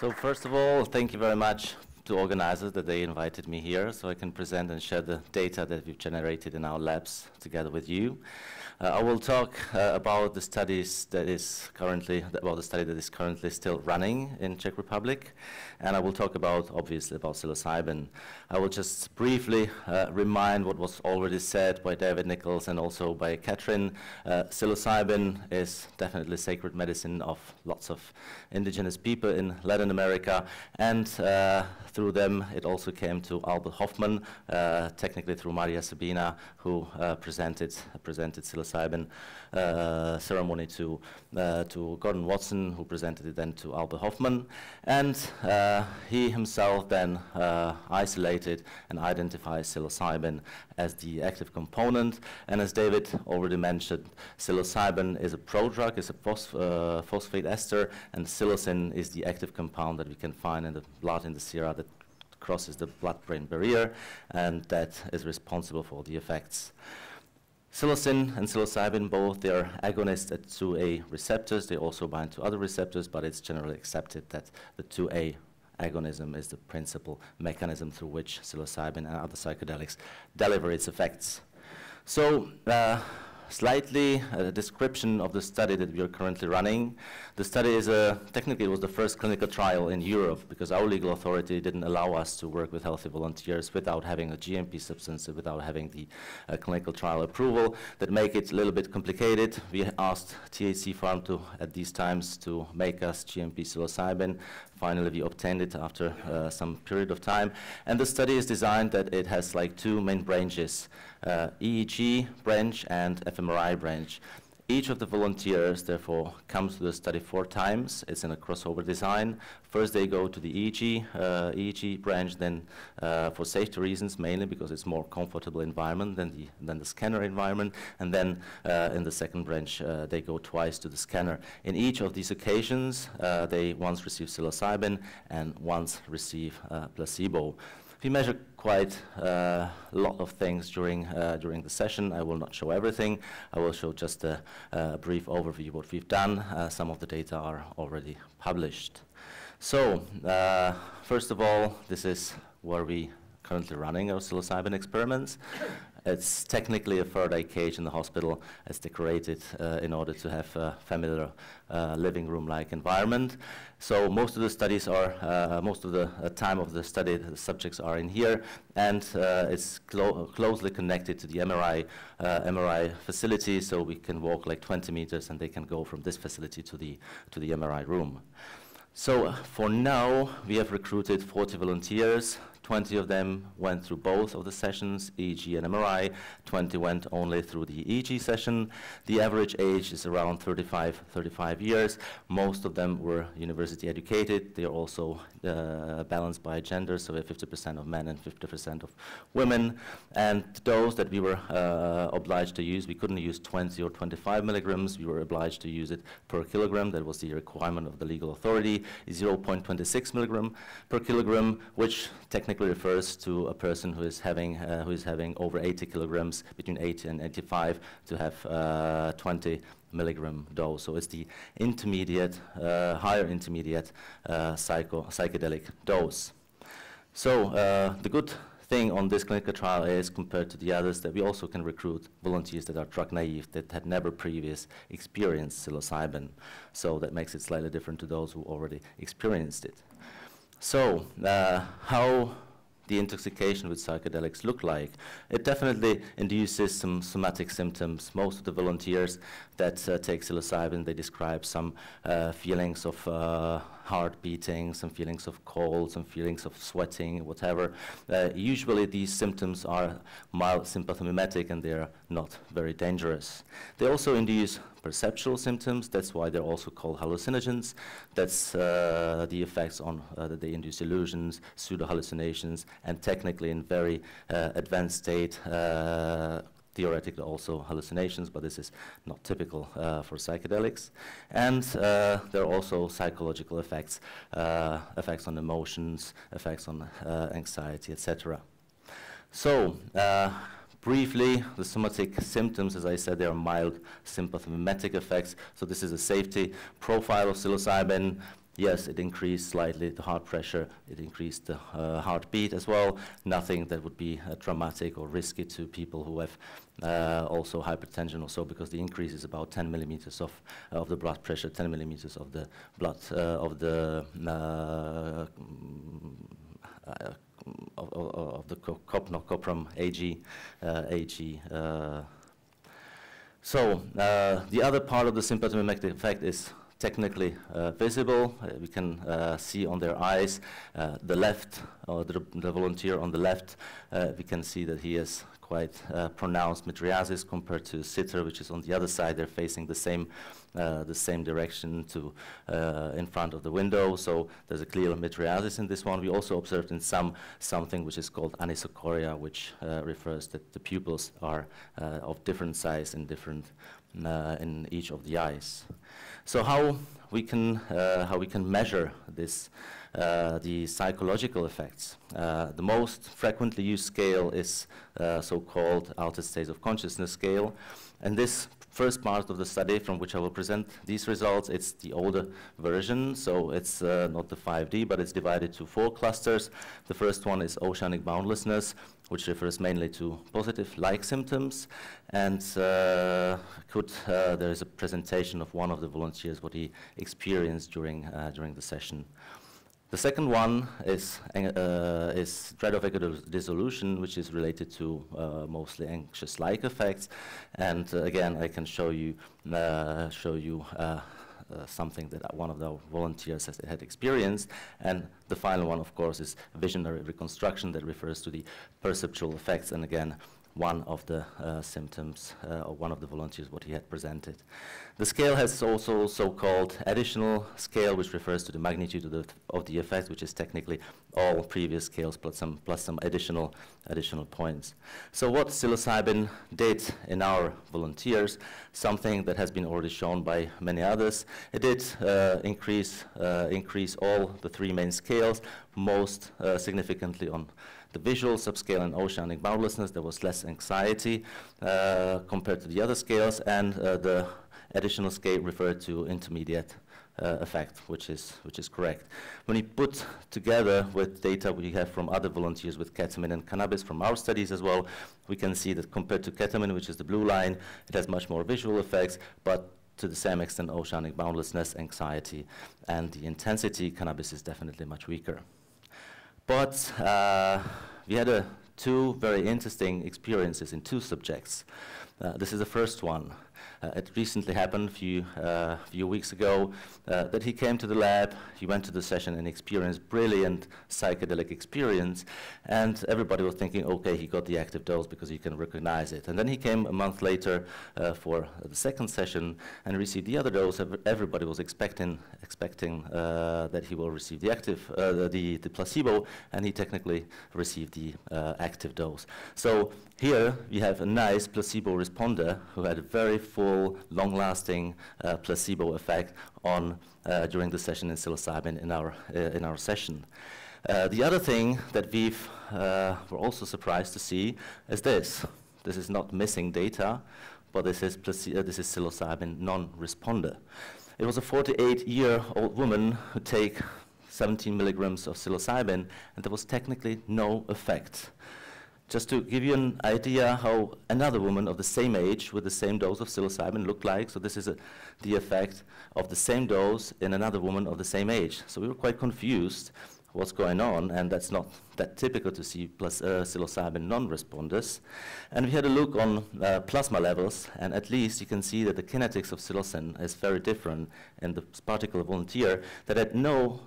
So first of all, thank you very much to organizers that they invited me here so I can present and share the data that we've generated in our labs together with you. I will talk about the studies that is currently, about the study that is currently still running in Czech Republic, and I will talk about, obviously, about psilocybin. I will just briefly remind what was already said by David Nichols and also by Catherine. Psilocybin is definitely sacred medicine of lots of indigenous people in Latin America, and through them it also came to Albert Hofmann, technically through Maria Sabina, who presented psilocybin ceremony to Gordon Watson, who presented it then to Albert Hofmann, and he himself then isolated and identified psilocybin as the active component. And as David already mentioned, psilocybin is a prodrug, is a phosphate ester, and psilocin is the active compound that we can find in the blood, in the sera, that crosses the blood-brain barrier, and that is responsible for the effects. Psilocin and psilocybin, both, they are agonists at 2A receptors. They also bind to other receptors, but it's generally accepted that the 2A agonism is the principal mechanism through which psilocybin and other psychedelics deliver its effects. So, slightly a description of the study that we are currently running. The study is technically it was the first clinical trial in Europe because our legal authority didn't allow us to work with healthy volunteers without having a GMP substance, without having the clinical trial approval. That make it a little bit complicated. We asked THC Farm to, at these times, to make us GMP psilocybin. Finally, we obtained it after some period of time. And the study is designed that it has like two main branches, EEG branch and fMRI branch. Each of the volunteers, therefore, comes to the study 4 times. It's in a crossover design. First, they go to the EEG branch, then for safety reasons, mainly because it's more comfortable environment than the scanner environment. And then in the second branch, they go twice to the scanner. In each of these occasions, they once receive psilocybin and once receive placebo. We measure quite a lot of things during the session. I will not show everything. I will show just a brief overview of what we've done. Some of the data are already published. So, first of all, this is where we currently running our psilocybin experiments. It's technically a third-eye cage in the hospital. It's decorated in order to have a familiar living room-like environment. So most of the studies are, most of the time of the study, the subjects are in here, and it's closely connected to the MRI facility, so we can walk like 20 meters and they can go from this facility to the MRI room. So for now, we have recruited 40 volunteers. 20 of them went through both of the sessions, EEG and MRI. 20 went only through the EEG session. The average age is around 35 years. Most of them were university educated. They are also balanced by gender, so we have 50% of men and 50% of women. And those that we were obliged to use, we couldn't use 20 or 25 milligrams. We were obliged to use it per kilogram. That was the requirement of the legal authority. 0.26 milligram per kilogram, which technically refers to a person who is having over 80 kilograms, between 80 and 85, to have 20 milligram dose. So it's the intermediate, higher intermediate psychedelic dose. So the good thing on this clinical trial is, compared to the others, that we also can recruit volunteers that are drug naive, that had never previous experienced psilocybin. So that makes it slightly different to those who already experienced it. So how the intoxication with psychedelics look like? It definitely induces some somatic symptoms. Most of the volunteers that take psilocybin, they describe some feelings of heart beating, some feelings of cold, some feelings of sweating, whatever. Usually these symptoms are mild sympathomimetic and they're not very dangerous. They also induce perceptual symptoms. That's why they're also called hallucinogens. That's the effects on that they induce illusions, pseudo-hallucinations, and technically in very advanced state, theoretically also hallucinations, but this is not typical for psychedelics. And there are also psychological effects, effects on emotions, effects on anxiety, etc. So, briefly, the somatic symptoms, as I said, they are mild sympathomimetic effects. So this is a safety profile of psilocybin. Yes, it increased slightly the heart pressure, it increased the heartbeat as well, nothing that would be traumatic or risky to people who have also hypertension or so, because the increase is about 10 millimeters of the blood pressure, 10 millimeters of the blood, of the copram AG. So the other part of the symptomatic effect is technically visible. We can see on their eyes, the left, or the volunteer on the left, we can see that he has quite pronounced mydriasis compared to sitter, which is on the other side. They're facing the same direction to in front of the window, so there's a clear mydriasis in this one. We also observed in something which is called anisocoria, which refers that the pupils are of different size in different in each of the eyes. So how we can measure this, the psychological effects? The most frequently used scale is so-called altered states of consciousness scale, and this first part of the study from which I will present these results, it's the older version, so it's not the 5D, but it's divided to 4 clusters. The first one is oceanic boundlessness, which refers mainly to positive-like symptoms, and there is a presentation of one of the volunteers, what he experienced during the session. The second one is dread of ego dissolution, which is related to mostly anxious-like effects. And again, I can show you something that one of the volunteers had experienced. And the final one, of course, is visionary reconstruction that refers to the perceptual effects. And again, one of the symptoms, or one of the volunteers, what he had presented. The scale has also so-called additional scale, which refers to the magnitude of the effect, which is technically all previous scales plus some additional points. So what psilocybin did in our volunteers, something that has been already shown by many others, it did increase all the 3 main scales, most significantly on the visual subscale and oceanic boundlessness. There was less anxiety compared to the other scales, and the additional scale referred to intermediate effect, which is correct. When you put together with data we have from other volunteers with ketamine and cannabis from our studies as well, we can see that compared to ketamine, which is the blue line, it has much more visual effects, but to the same extent oceanic boundlessness, anxiety, and the intensity, cannabis is definitely much weaker. But we had 2 very interesting experiences in 2 subjects. This is the first one. It recently happened a few weeks ago that he came to the lab, he went to the session and experienced brilliant psychedelic experience, and everybody was thinking, okay, he got the active dose because he can recognize it. And then he came a month later for the second session and received the other dose. Everybody was expecting that he will receive the active, the placebo, and he technically received the active dose. So here we have a nice placebo responder who had a very full, long-lasting placebo effect on during the session in psilocybin in our session. The other thing that were also surprised to see is this. This is not missing data, but this is psilocybin non-responder. It was a 48-year-old woman who take 17 milligrams of psilocybin, and there was technically no effect. Just to give you an idea how another woman of the same age with the same dose of psilocybin looked like. So this is the effect of the same dose in another woman of the same age. So we were quite confused what's going on, and that's not that typical to see psilocybin non-responders. And we had a look on plasma levels, and at least you can see that the kinetics of psilocin is very different in the particular volunteer that had no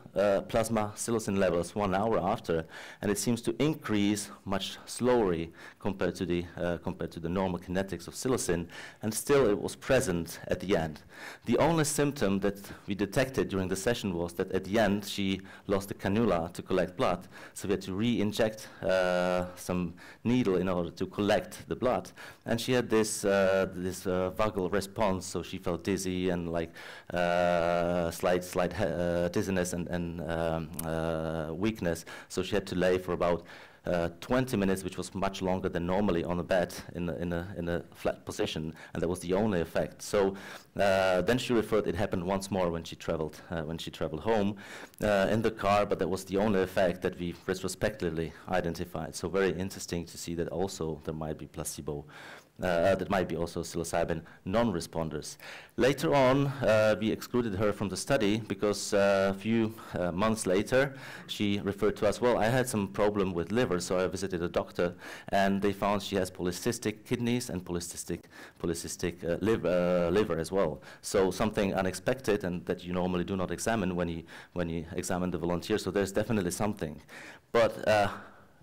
plasma psilocin levels 1 hour after, and it seems to increase much slowly compared to the normal kinetics of psilocin, and still it was present at the end. The only symptom that we detected during the session was that at the end she lost the cannula to collect blood, so we had to re-inject some needle in order to collect the blood, and she had this vagal response, so she felt dizzy and like slight dizziness and weakness, so she had to lay for about 20 minutes, which was much longer than normally on a bed in a flat position, and that was the only effect. So then she referred it happened once more when she traveled home in the car, but that was the only effect that we retrospectively identified. So very interesting to see that also there might be placebo. That might be also psilocybin non-responders. Later on, we excluded her from the study because a few months later, she referred to us, well, I had some problem with liver, so I visited a doctor, and they found she has polycystic kidneys and polycystic liver as well. So something unexpected and that you normally do not examine when you examine the volunteer, so there's definitely something. But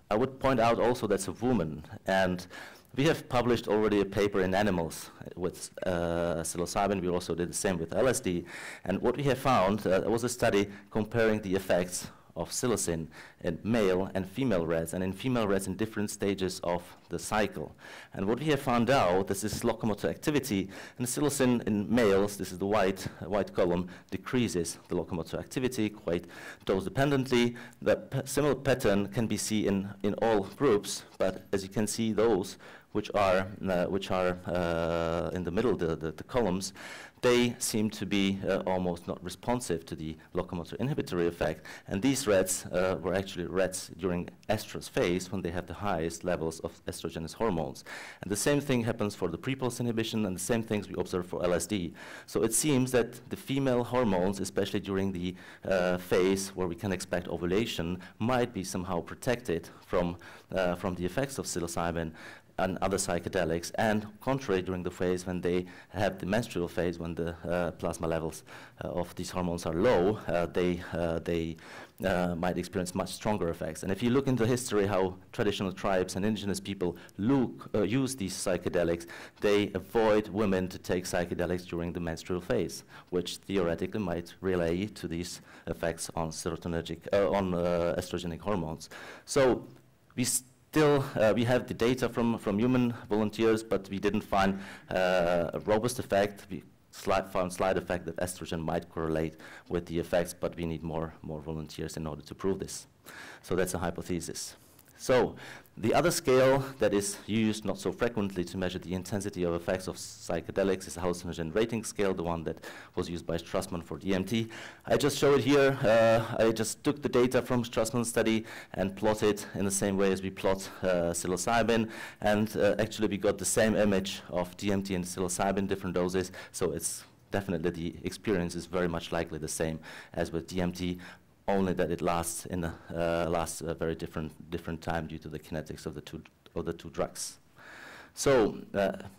I would point out also that's a woman, and we have published already a paper in animals with psilocybin. We also did the same with LSD. And what we have found was a study comparing the effects of psilocin in male and female rats, and in female rats in different stages of the cycle. And what we have found out, this is locomotor activity, and psilocin in males, this is the white column, decreases the locomotor activity quite dose-dependently. The similar pattern can be seen in all groups, but as you can see, those which are in the middle, the columns, they seem to be almost not responsive to the locomotor inhibitory effect. And these rats were actually rats during estrus phase when they have the highest levels of estrogenous hormones. And the same thing happens for the pre-pulse inhibition, and the same things we observe for LSD. So it seems that the female hormones, especially during the phase where we can expect ovulation, might be somehow protected from the effects of psilocybin and other psychedelics, and contrary during the phase when they have the menstrual phase, when the plasma levels of these hormones are low, they might experience much stronger effects. And if you look into history how traditional tribes and indigenous people use these psychedelics, they avoid women to take psychedelics during the menstrual phase, which theoretically might relay to these effects on estrogenic hormones. So we have the data from human volunteers, but we didn't find a robust effect. We found slight effect that estrogen might correlate with the effects, but we need more volunteers in order to prove this. So that's a hypothesis. So the other scale that is used not so frequently to measure the intensity of effects of psychedelics is the hallucinogen rating scale, the one that was used by Strassman for DMT. I just show it here. I just took the data from Strassman's study and plotted in the same way as we plot psilocybin, and actually we got the same image of DMT and psilocybin, different doses, so it's definitely the experience is very much likely the same as with DMT, only that it lasts a very different time due to the kinetics of the two drugs. So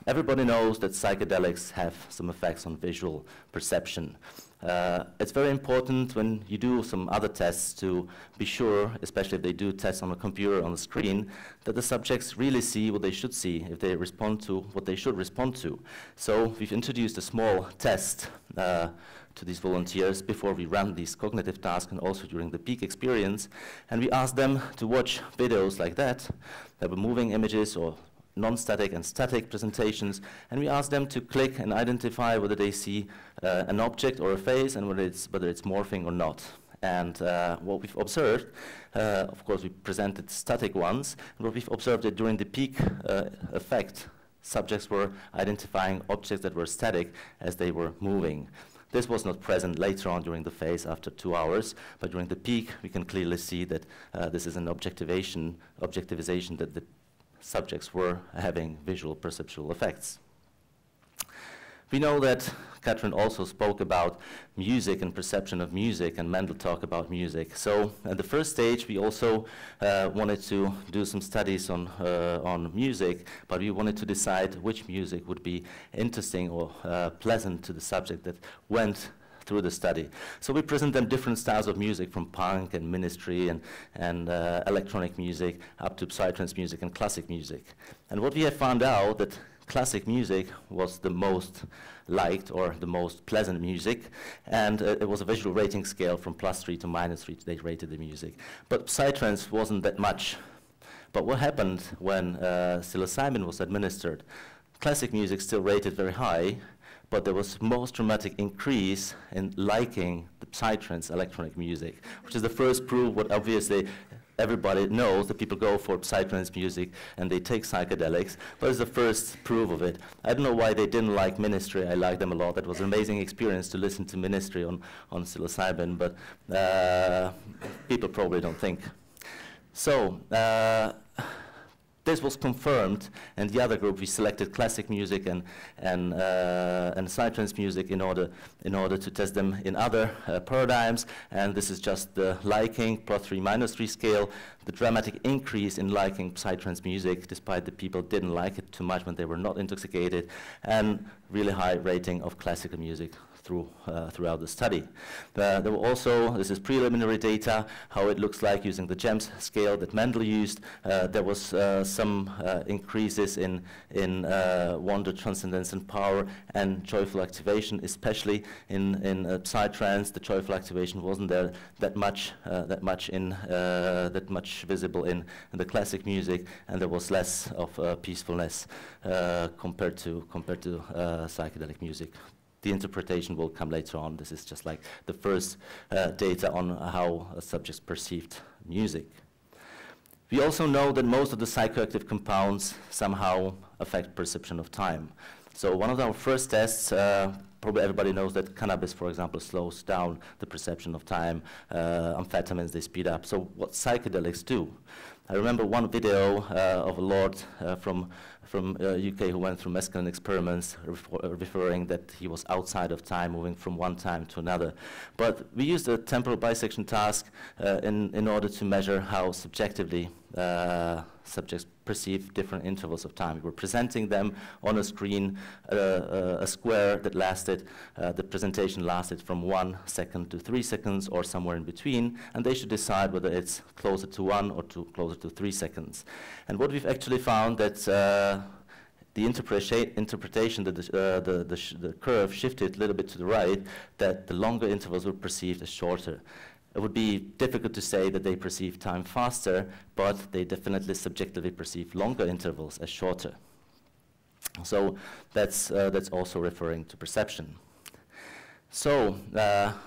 everybody knows that psychedelics have some effects on visual perception. It's very important when you do some other tests to be sure, especially if they do tests on a computer on the screen, that the subjects really see what they should see, if they respond to what they should respond to. So we've introduced a small test to these volunteers before we ran these cognitive tasks and also during the peak experience, and we asked them to watch videos like that. There were moving images or non-static and static presentations, and we asked them to click and identify whether they see an object or a face and whether it's morphing or not. And what we've observed, of course we presented static ones, and what we've observed that during the peak effect, subjects were identifying objects that were static as they were moving. This was not present later on during the phase after 2 hours, but during the peak we can clearly see that this is an objectivization that the subjects were having visual perceptual effects. We know that Katrin also spoke about music and perception of music, and Mendel talked about music. So at the first stage we also wanted to do some studies on music, but we wanted to decide which music would be interesting or pleasant to the subject that went through the study. So we present them different styles of music, from punk and ministry and electronic music up to psytrance music and classic music. And what we have found out that classic music was the most liked or the most pleasant music, and it was a visual rating scale from +3 to -3, they rated the music. But psytrance wasn't that much. But what happened when psilocybin was administered? Classic music still rated very high, but there was most dramatic increase in liking the psytrance electronic music, which is the first proof what obviously everybody knows that people go for psytrance music and they take psychedelics, but it's the first proof of it. I don't know why they didn't like Ministry. I like them a lot. That was an amazing experience to listen to Ministry on Psilocybin, but people probably don't think. So, this was confirmed, and the other group, we selected classic music and psytrance music in order to test them in other paradigms. And this is just the liking +3 -3 scale, the dramatic increase in liking psytrance music, despite the people didn't like it too much when they were not intoxicated, and really high rating of classical music throughout the study. There were also, this is preliminary data, how it looks like using the GEMS scale that Mendel used. There was some increases in wonder, transcendence, and power, and joyful activation, especially in psytrance. The joyful activation wasn't there that much visible in the classic music, and there was less of peacefulness compared to psychedelic music. The interpretation will come later on. This is just like the first data on how subjects perceived music. We also know that most of the psychoactive compounds somehow affect perception of time. So one of our first tests, probably everybody knows that cannabis, for example, slows down the perception of time. Amphetamines, they speed up. So what psychedelics do? I remember one video of a lord from UK who went through mescaline experiments, referring that he was outside of time, moving from one time to another. But we used a temporal bisection task in order to measure how subjectively subjects perceive different intervals of time. We were presenting them on a screen, a square that lasted, the presentation lasted from 1 second to 3 seconds or somewhere in between, and they should decide whether it's closer to 1 or closer to 3 seconds. And what we've actually found that the interpretation that the curve shifted a little bit to the right, that the longer intervals were perceived as shorter. It would be difficult to say that they perceive time faster, but they definitely subjectively perceive longer intervals as shorter. So that's also referring to perception. So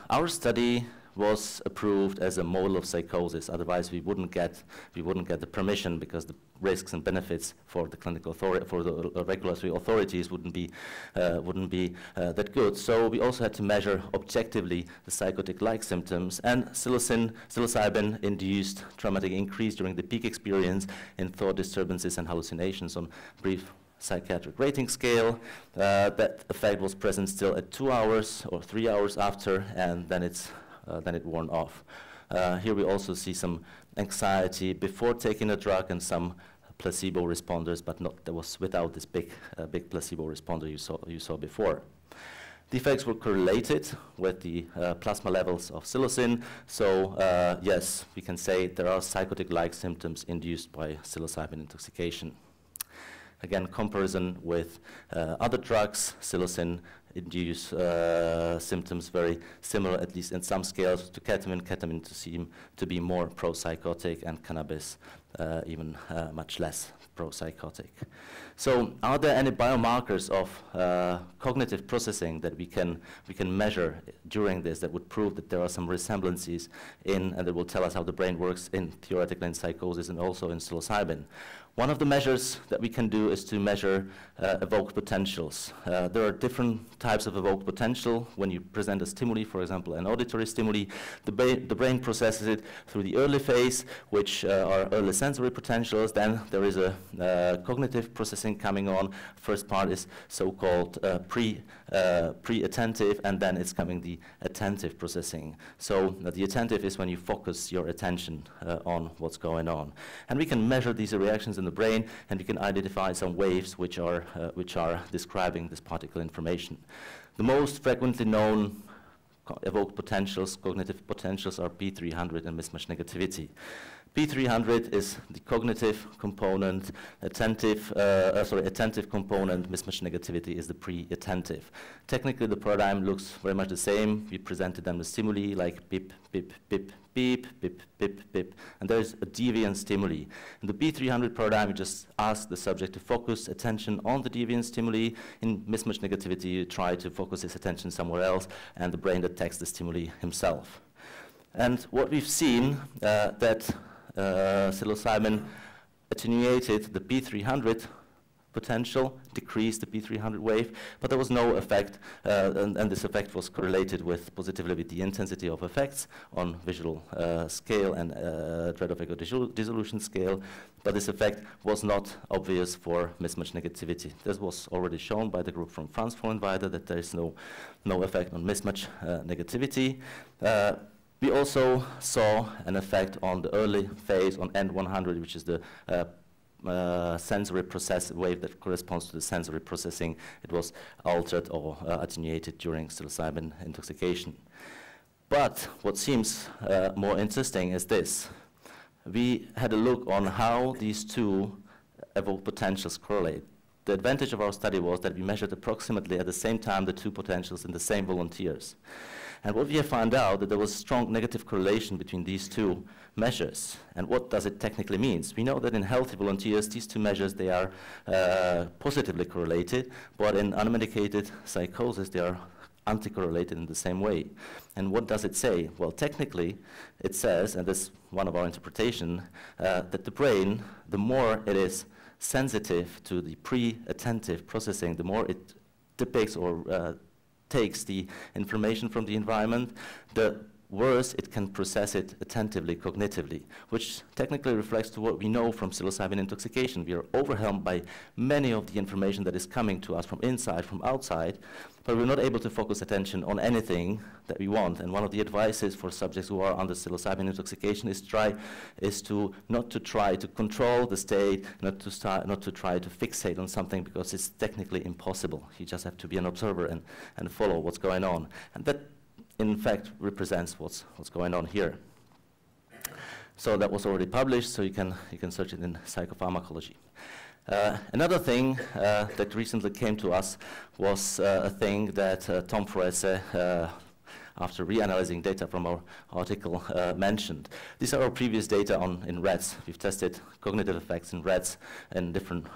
our study was approved as a model of psychosis. Otherwise, we wouldn't get the permission, because the risks and benefits for the clinical authority, for the regulatory authorities, wouldn't be that good. So we also had to measure objectively the psychotic-like symptoms, and psilocybin induced traumatic increase during the peak experience in thought disturbances and hallucinations on brief psychiatric rating scale. That effect was present still at 2 hours or 3 hours after, and then it worn off. Here we also see some anxiety before taking a drug and some placebo responders, but that was without this big placebo responder you saw before. The effects were correlated with the plasma levels of psilocin, so yes, we can say there are psychotic-like symptoms induced by psilocybin intoxication. Again, comparison with other drugs, psilocin induce symptoms very similar, at least in some scales, to ketamine. Ketamine seem to be more pro-psychotic, and cannabis even much less pro-psychotic. So are there any biomarkers of cognitive processing that we can measure during this that would prove that there are some resemblances and that will tell us how the brain works theoretically in psychosis and also in psilocybin? One of the measures that we can do is to measure evoked potentials. There are different types of evoked potential. When you present a stimuli, for example, an auditory stimuli, the brain processes it through the early phase, which are early sensory potentials. Then there is a cognitive processing coming on. First part is so-called pre-attentive, and then it's coming the attentive processing. So the attentive is when you focus your attention on what's going on. And we can measure these reactions in the brain, and we can identify some waves which are describing this particular information. The most frequently known evoked potentials, cognitive potentials, are P300 and mismatch negativity. P300 is the cognitive component, attentive component, mismatch negativity is the pre-attentive. Technically, the paradigm looks very much the same. We presented them with stimuli like beep, beep, beep, beep, beep, beep, beep, and there's a deviant stimuli. In the P300 paradigm, you just ask the subject to focus attention on the deviant stimuli. In mismatch negativity, you try to focus his attention somewhere else, and the brain detects the stimuli himself. And what we've seen, that psilocybin attenuated the P300 potential, decreased the P300 wave, but there was no effect, and this effect was correlated positively with the intensity of effects on visual scale and dread of ego dissolution scale, but this effect was not obvious for mismatch negativity. This was already shown by the group from France from Invader that there is no effect on mismatch negativity. We also saw an effect on the early phase on N100, which is the sensory process wave that corresponds to the sensory processing. It was altered or attenuated during psilocybin intoxication. But what seems more interesting is this. We had a look on how these two evoked potentials correlate. The advantage of our study was that we measured approximately at the same time the two potentials in the same volunteers. And what we have found out that there was strong negative correlation between these two measures. And what does it technically mean? We know that in healthy volunteers, these two measures, they are positively correlated, but in unmedicated psychosis, they are anti-correlated in the same way. And what does it say? Well, technically, it says, and this is one of our interpretations, that the brain, the more it is sensitive to the pre-attentive processing, the more it depicts or takes the information from the environment, the worse it can process it attentively, cognitively, which technically reflects to what we know from psilocybin intoxication. We are overwhelmed by many of the information that is coming to us from inside, from outside, but we're not able to focus attention on anything that we want. And one of the advices for subjects who are under psilocybin intoxication is not to try to control the state, not to try to fixate on something, because it's technically impossible. You just have to be an observer and follow what's going on. And that in fact represents what's going on here. So that was already published, so you can search it in psychopharmacology. Another thing that recently came to us was a thing that Tom Froese, after reanalyzing data from our article, mentioned. These are our previous data in rats. We've tested cognitive effects in rats in different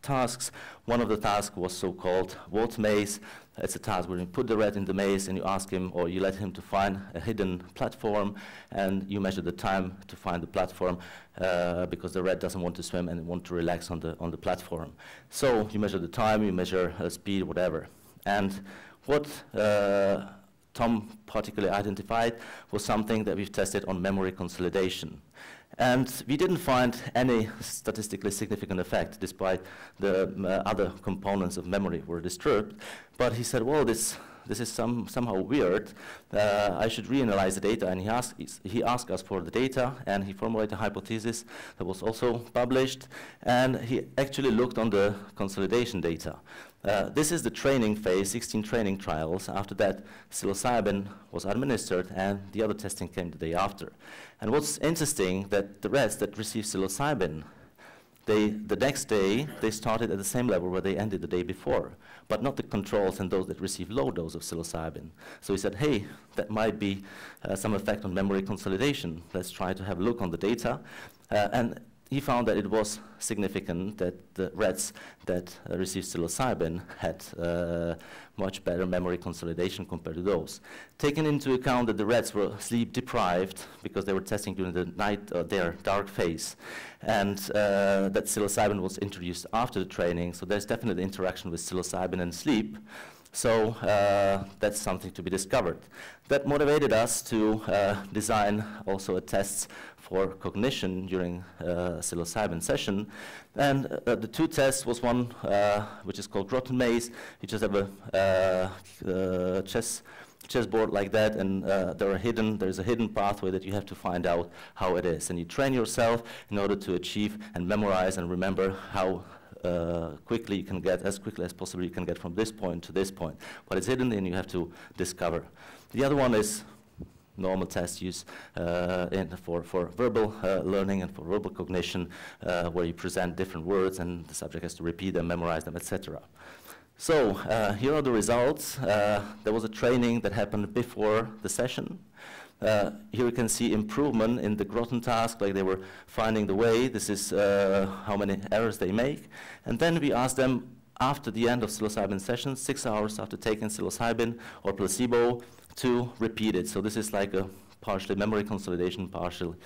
tasks. One of the tasks was so-called What Maze. It's a task where you put the rat in the maze and you ask him, or you let him to find a hidden platform, and you measure the time to find the platform because the rat doesn't want to swim and want to relax on the platform. So you measure the time, you measure speed, whatever. And what Tom particularly identified was something that we've tested on memory consolidation. And we didn't find any statistically significant effect, despite the other components of memory were disturbed. But he said, well, this is somehow weird. I should reanalyze the data. And he asked us for the data, and he formulated a hypothesis that was also published. And he actually looked on the consolidation data. This is the training phase, 16 training trials. After that, psilocybin was administered, and the other testing came the day after. And what's interesting, that the rats that received psilocybin, the next day, they started at the same level where they ended the day before, but not the controls and those that received low dose of psilocybin. So he said, hey, that might be some effect on memory consolidation. Let's try to have a look on the data. And he found that it was significant that the rats that received psilocybin had much better memory consolidation compared to those. Taking into account that the rats were sleep deprived because they were testing during the night, their dark phase, and that psilocybin was introduced after the training, so there's definitely interaction with psilocybin and sleep. So that's something to be discovered. That motivated us to design also a test for cognition during psilocybin session. And the two tests was one which is called Groton Maze. You just have a chessboard like that, and there's a hidden pathway that you have to find out how it is. And you train yourself in order to achieve and memorize and remember how quickly you can get, as quickly as possible you can get from this point to this point. But it's hidden and you have to discover. The other one is normal test used for verbal learning and for verbal cognition, where you present different words and the subject has to repeat them, memorize them, etc. So here are the results. There was a training that happened before the session. Here you can see improvement in the Groton task, like they were finding the way. This is how many errors they make. And then we asked them, after the end of psilocybin session, 6 hours after taking psilocybin or placebo, to repeat it. So this is like a partially memory consolidation, partially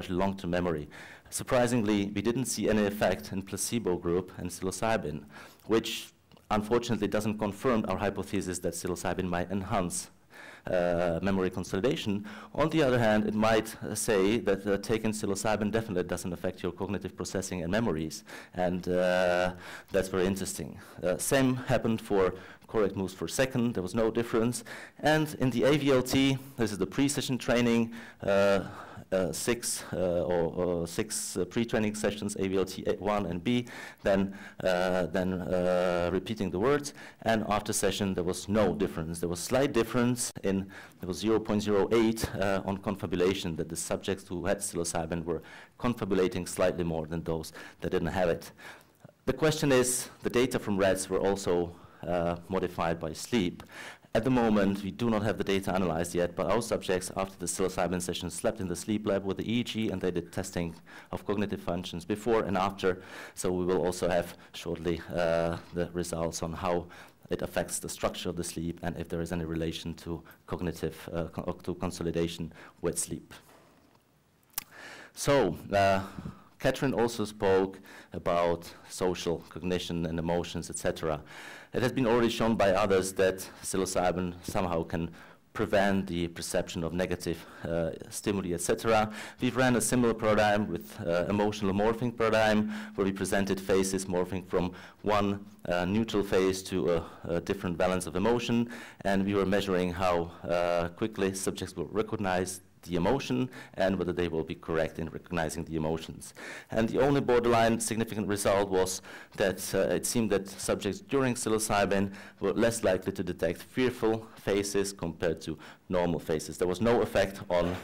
long-term memory. Surprisingly, we didn't see any effect in placebo group and psilocybin, which unfortunately doesn't confirm our hypothesis that psilocybin might enhance memory consolidation. On the other hand, it might say that taking psilocybin definitely doesn't affect your cognitive processing and memories, and that's very interesting. Same happened for correct moves per second. There was no difference. And in the AVLT, this is the pre-session training, six pre-training sessions, AVLT 1 and B, then repeating the words, and after session there was no difference. There was slight difference there was 0.08 on confabulation, that the subjects who had psilocybin were confabulating slightly more than those that didn't have it. The question is, the data from rats were also modified by sleep. At the moment, we do not have the data analyzed yet, but our subjects, after the psilocybin session, slept in the sleep lab with the EEG, and they did testing of cognitive functions before and after. So we will also have shortly the results on how it affects the structure of the sleep and if there is any relation to cognitive to consolidation with sleep. So, Catherine also spoke about social cognition and emotions, etc. It has been already shown by others that psilocybin somehow can prevent the perception of negative stimuli, etc. We've ran a similar paradigm with emotional morphing paradigm, where we presented phases morphing from one neutral phase to a different balance of emotion, and we were measuring how quickly subjects will recognize the emotion and whether they will be correct in recognizing the emotions. And the only borderline significant result was that it seemed that subjects during psilocybin were less likely to detect fearful phases compared to normal phases. There was no effect on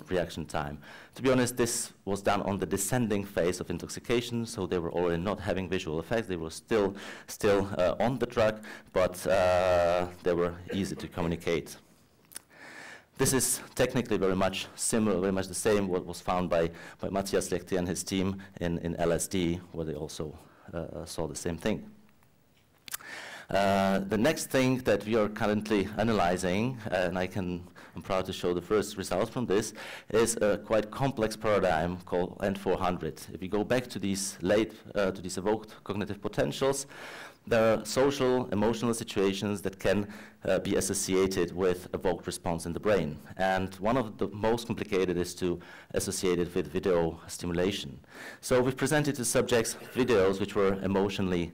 reaction time. To be honest, this was done on the descending phase of intoxication, so they were already not having visual effects. They were still on the drug, but they were easy to communicate. This is technically very much similar, very much the same what was found by Matthias Lechte and his team in LSD, where they also saw the same thing. The next thing that we are currently analyzing, and I'm proud to show the first results from this, is a quite complex paradigm called N400. If we go back to these evoked cognitive potentials, there are social, emotional situations that can be associated with evoked response in the brain. And one of the most complicated is to associate it with video stimulation. So we've presented to subjects videos which were emotionally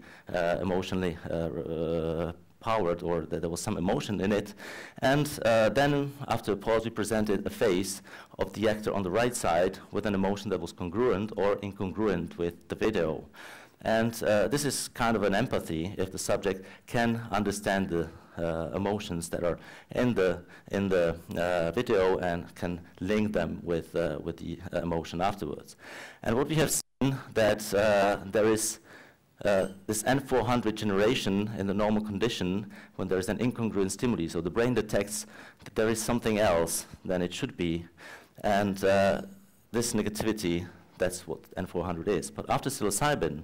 powered, or that there was some emotion in it. And then, after a pause, we presented a face of the actor on the right side with an emotion that was congruent or incongruent with the video. And this is kind of an empathy if the subject can understand the emotions that are in the video and can link them with the emotion afterwards. And what we have seen that there is this N400 generation in the normal condition when there is an incongruent stimuli. So the brain detects that there is something else than it should be. And this negativity, that's what N400 is. But after psilocybin,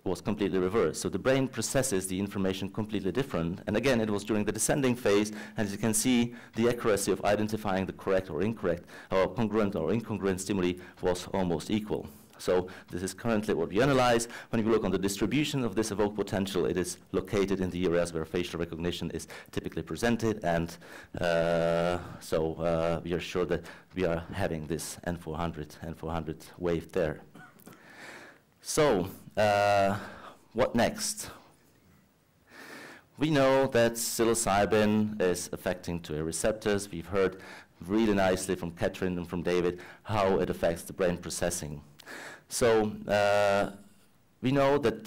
was completely reversed. So the brain processes the information completely different. And again, it was during the descending phase, and as you can see, the accuracy of identifying the correct or incorrect, or congruent or incongruent stimuli was almost equal. So this is currently what we analyze. When you look on the distribution of this evoked potential, it is located in the areas where facial recognition is typically presented, and so we are sure that we are having this N400 wave there. So, what next? We know that psilocybin is affecting 2A receptors. We've heard really nicely from Catherine and from David how it affects the brain processing. So, we know that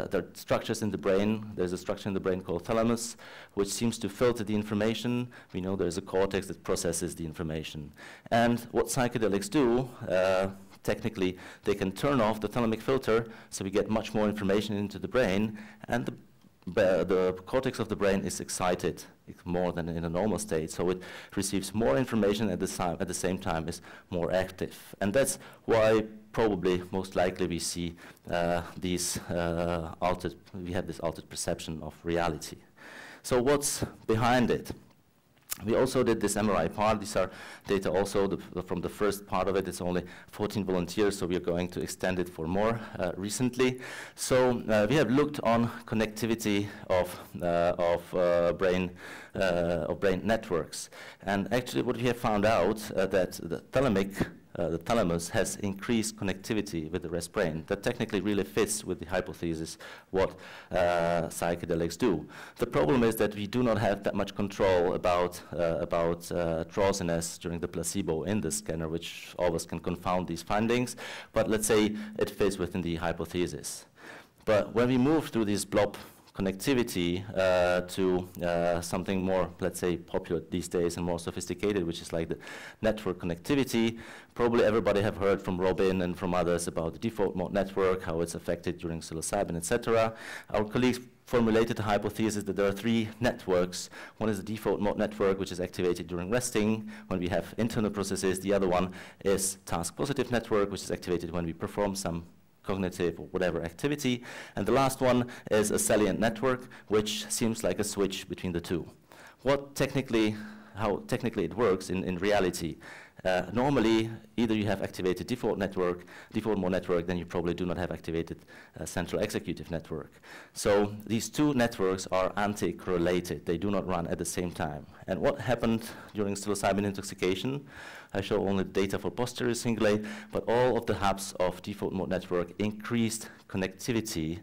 there are structures in the brain. There's a structure in the brain called thalamus, which seems to filter the information. We know there's a cortex that processes the information. And what psychedelics do, technically, they can turn off the thalamic filter, so we get much more information into the brain, and the cortex of the brain is excited more than in a normal state, so it receives more information at the same time is more active. And that's why probably most likely we see we have this altered perception of reality. So what's behind it? We also did this MRI part. These are data also from the first part of it. It's only 14 volunteers, so we are going to extend it for more recently. So we have looked on connectivity of brain networks. And actually what we have found out that the thalamus has increased connectivity with the rest brain. That technically really fits with the hypothesis what psychedelics do. The problem is that we do not have that much control about drowsiness during the placebo in the scanner, which always can confound these findings. But let's say it fits within the hypothesis. But when we move through this blob connectivity to something more, let's say, popular these days and more sophisticated, which is like the network connectivity. Probably everybody have heard from Robin and from others about the default mode network, how it's affected during psilocybin, etc. Our colleagues formulated the hypothesis that there are three networks. One is the default mode network, which is activated during resting when we have internal processes. The other one is task-positive network, which is activated when we perform some cognitive or whatever activity. And the last one is a salient network, which seems like a switch between the two. How technically it works in reality. Normally, either you have activated default mode network, then you probably do not have activated central executive network. So these two networks are anti-correlated. They do not run at the same time. And what happened during psilocybin intoxication? I show only data for posterior cingulate, but all of the hubs of default mode network increased connectivity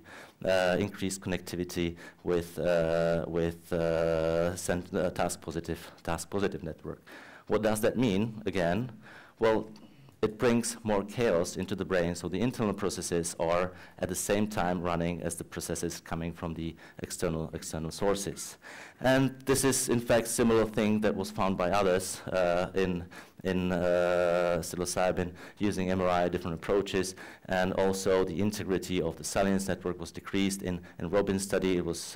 with task-positive network. What does that mean, again? Well, it brings more chaos into the brain, so the internal processes are at the same time running as the processes coming from the external sources. And this is, in fact, similar thing that was found by others in psilocybin using MRI, different approaches, and also the integrity of the salience network was decreased. In Robin's study, it was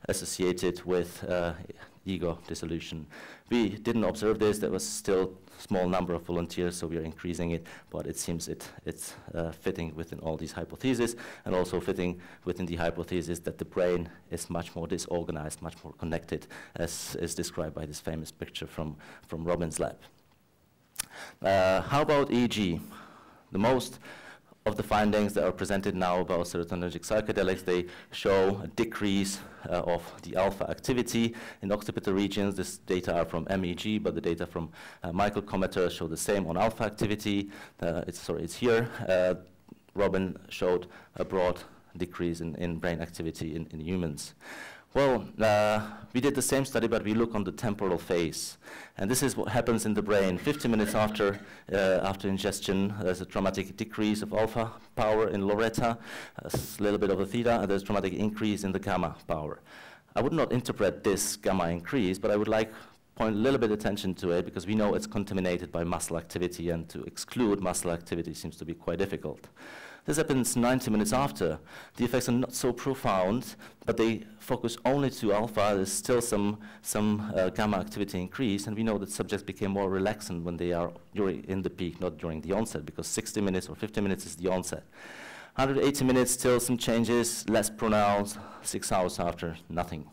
associated with ego dissolution. We didn't observe this. There was still a small number of volunteers, so we are increasing it, but it seems it's fitting within all these hypotheses, and also fitting within the hypothesis that the brain is much more disorganized, much more connected, as is described by this famous picture from Robin's lab. How about EEG? The most of the findings that are presented now about serotonergic psychedelics, they show a decrease of the alpha activity in occipital regions. This data are from MEG, but the data from microcometer show the same on alpha activity. It's here. Robin showed a broad decrease in brain activity in humans. Well, we did the same study, but we look on the temporal phase. And this is what happens in the brain. 50 minutes after ingestion, there's a dramatic decrease of alpha power in Loretta, a little bit of a theta, and there's a dramatic increase in the gamma power. I would not interpret this gamma increase, but I would like point a little bit attention to it, because we know it's contaminated by muscle activity, and to exclude muscle activity seems to be quite difficult. This happens 90 minutes after. The effects are not so profound, but they focus only to alpha. There's still some gamma activity increase, and we know that subjects became more relaxant when they are in the peak, not during the onset, because 60 minutes or 50 minutes is the onset. 180 minutes, still some changes, less pronounced. 6 hours after, nothing.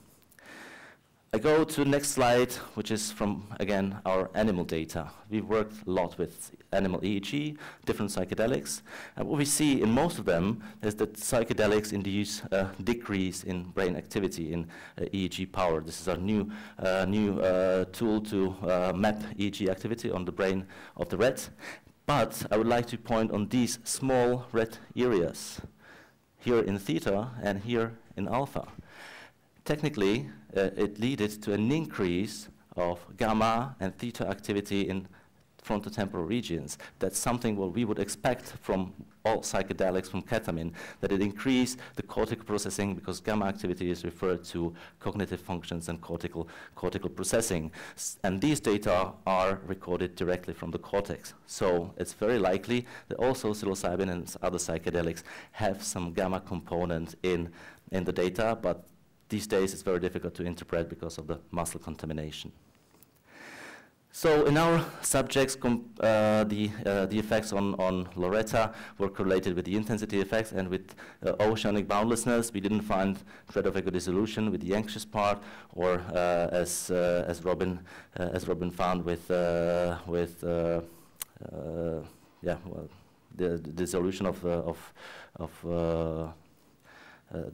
I go to the next slide, which is from, again, our animal data. We've worked a lot with animal EEG, different psychedelics, and what we see in most of them is that psychedelics induce a decrease in brain activity in EEG power. This is our new tool to map EEG activity on the brain of the rat. But I would like to point on these small red areas, here in theta and here in alpha. Technically, it led to an increase of gamma and theta activity in frontotemporal regions. That's something what we would expect from all psychedelics, from ketamine, that it increase the cortical processing, because gamma activity is referred to cognitive functions and cortical processing. And these data are recorded directly from the cortex. So it's very likely that also psilocybin and other psychedelics have some gamma component in the data, but these days it's very difficult to interpret because of the muscle contamination. So in our subjects, the effects on Loretta were correlated with the intensity effects and with oceanic boundlessness. We didn't find threat of ego dissolution with the anxious part, or as Robin found with the dissolution of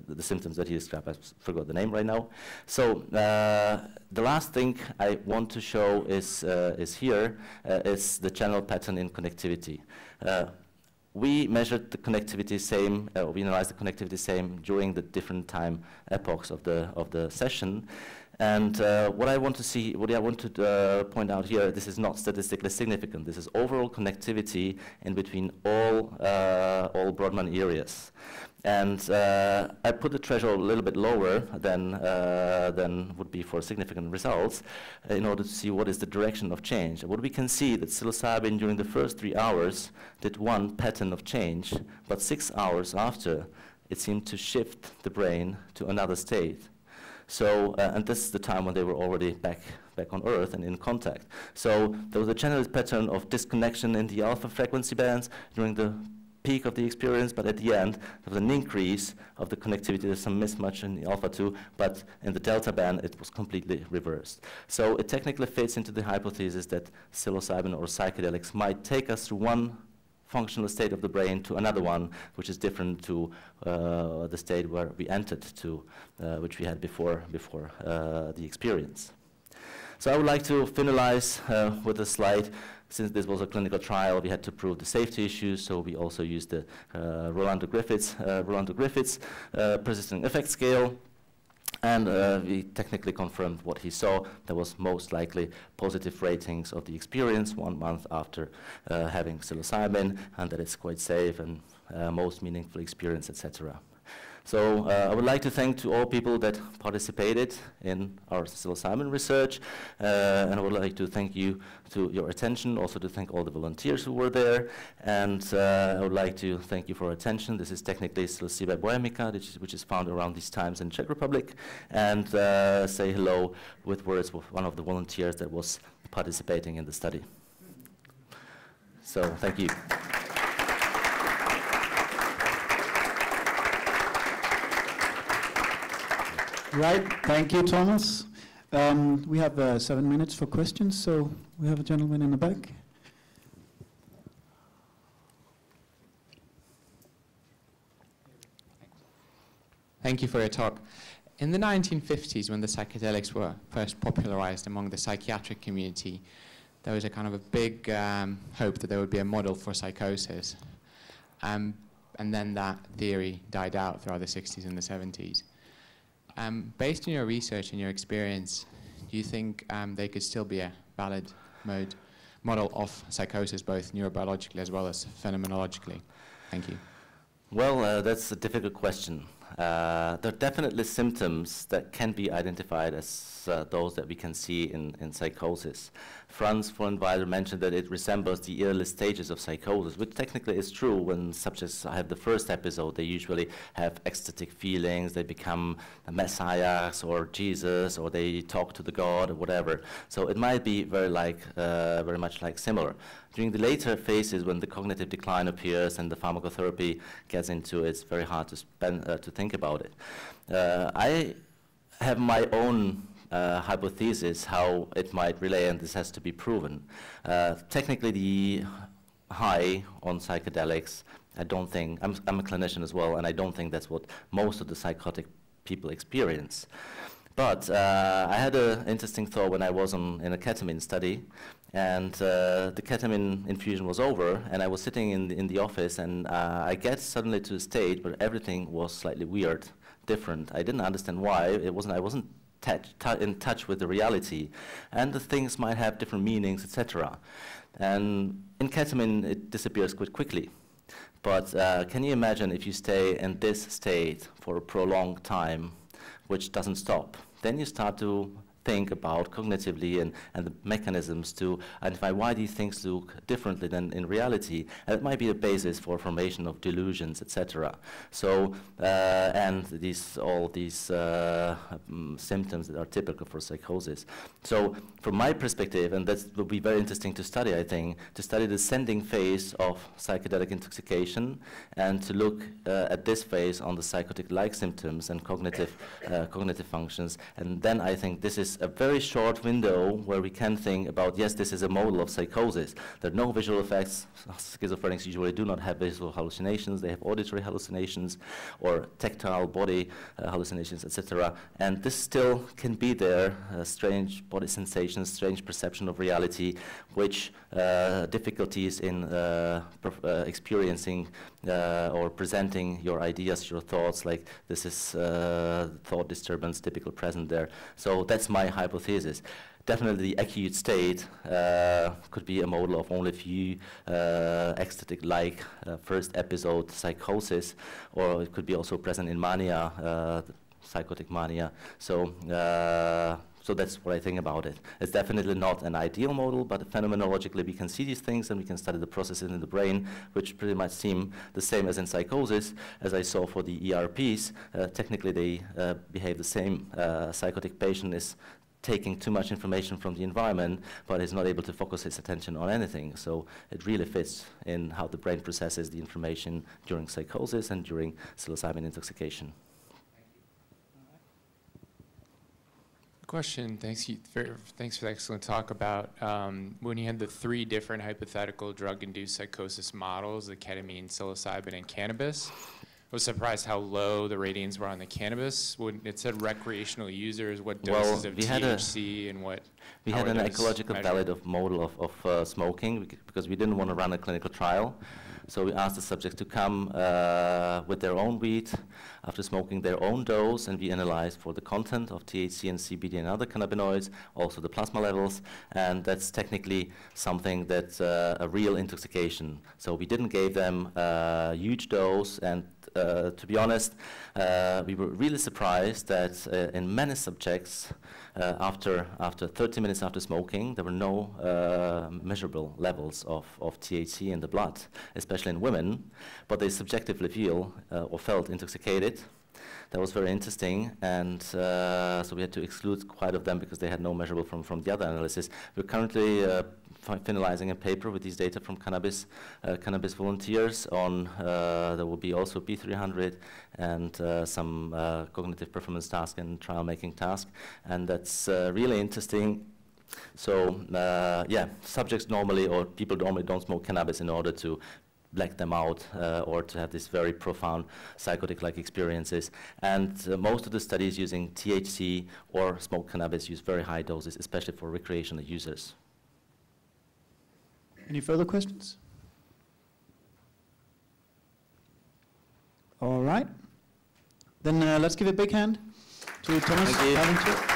the symptoms that he described. I forgot the name right now. So the last thing I want to show is here is the channel pattern in connectivity. We measured the connectivity same. We analyzed the connectivity same during the different time epochs of the session. And what I want to point out here, this is not statistically significant. This is overall connectivity in between all Brodmann areas. And I put the threshold a little bit lower than would be for significant results in order to see what is the direction of change. What we can see that psilocybin during the first 3 hours did one pattern of change, but 6 hours after, it seemed to shift the brain to another state. So, and this is the time when they were already back on Earth and in contact. So there was a general pattern of disconnection in the alpha frequency bands during the peak of the experience, but at the end, there was an increase of the connectivity. There's some mismatch in the alpha 2, but in the delta band, it was completely reversed. So it technically fits into the hypothesis that psilocybin or psychedelics might take us through one functional state of the brain to another one, which is different to the state where we entered to, which we had before the experience. So I would like to finalize with a slide. Since this was a clinical trial, we had to prove the safety issues, so we also used the Rolando Griffiths persistent effect scale. And we technically confirmed what he saw. There was most likely positive ratings of the experience 1 month after having psilocybin, and that it's quite safe and most meaningful experience, etc. So I would like to thank to all people that participated in our psilocybin research, and I would like to thank you to your attention, also to thank all the volunteers who were there, and I would like to thank you for your attention. This is technically Psilocybe bohemica, which is found around these times in Czech Republic, and say hello with words with one of the volunteers that was participating in the study. So thank you. Right, thank you, Thomas. We have 7 minutes for questions, so we have a gentleman in the back. Thank you for your talk. In the 1950s, when the psychedelics were first popularized among the psychiatric community, there was a kind of a big hope that there would be a model for psychosis. And then that theory died out throughout the 60s and the 70s. Based on your research and your experience, do you think there could still be a valid model of psychosis, both neurobiologically as well as phenomenologically? Thank you. Well, that's a difficult question. There are definitely symptoms that can be identified as those that we can see in psychosis. Franz von Weiler mentioned that it resembles the early stages of psychosis, which technically is true. When subjects have the first episode, they usually have ecstatic feelings, they become messiahs or Jesus, or they talk to the God or whatever. So it might be very much like similar. During the later phases, when the cognitive decline appears and the pharmacotherapy gets into it, it's very hard to think about it. I have my own hypothesis how it might relay, and this has to be proven. Technically, the high on psychedelics, I don't think, I'm a clinician as well, and I don't think that's what most of the psychotic people experience. But I had an interesting thought when I was in a ketamine study, and the ketamine infusion was over, and I was sitting in the office, and I get suddenly to a state where everything was slightly weird, different. I didn't understand why. I wasn't in touch with the reality, and the things might have different meanings, etc. And in ketamine, it disappears quite quickly. But can you imagine if you stay in this state for a prolonged time, which doesn't stop? Then you start to think about cognitively and the mechanisms to identify why these things look differently than in reality. And it might be a basis for formation of delusions, etc. So, and all these symptoms that are typical for psychosis. So, from my perspective, and that will be very interesting to study, I think, to study the ascending phase of psychedelic intoxication and to look at this phase on the psychotic-like symptoms and cognitive functions. And then I think this is a very short window where we can think about, yes, this is a model of psychosis. There are no visual effects. Schizophrenics usually do not have visual hallucinations. They have auditory hallucinations or tactile body hallucinations, etc. And this still can be there, strange body sensations, strange perception of reality, which difficulties in experiencing or presenting your ideas, your thoughts, like this is thought disturbance, typical present there. So that's my hypothesis. Definitely the acute state could be a model of only few ecstatic-like first episode psychosis, or it could be also present in mania, psychotic mania. So, so that's what I think about it. It's definitely not an ideal model, but phenomenologically we can see these things and we can study the processes in the brain, which pretty much seem the same as in psychosis. As I saw for the ERPs, technically they behave the same. Psychotic patient is taking too much information from the environment, but is not able to focus his attention on anything. So it really fits in how the brain processes the information during psychosis and during psilocybin intoxication. Question. Thanks for the excellent talk about when you had the 3 different hypothetical drug-induced psychosis models, the ketamine, psilocybin, and cannabis. I was surprised how low the ratings were on the cannabis. When it said recreational users, what doses of THC and what? We had an ecological valid model of smoking because we didn't want to run a clinical trial. So we asked the subjects to come with their own weed after smoking their own dose, and we analyzed for the content of THC and CBD and other cannabinoids, also the plasma levels, and that's technically something that's a real intoxication. So we didn't give them a huge dose, and to be honest, we were really surprised that in many subjects, after 30 minutes after smoking, there were no measurable levels of THC in the blood, especially in women, but they subjectively feel or felt intoxicated. That was very interesting, and so we had to exclude quite of them because they had no measurable from the other analysis. We're currently finalizing a paper with these data from cannabis volunteers on, there will be also P300 and some cognitive performance task and trial making task, and that's really interesting. So yeah, subjects normally, or people normally don't smoke cannabis in order to black them out or to have these very profound psychotic-like experiences. And most of the studies using THC or smoked cannabis use very high doses, especially for recreational users. Any further questions? All right. Then let's give a big hand to Tomas. Thank you.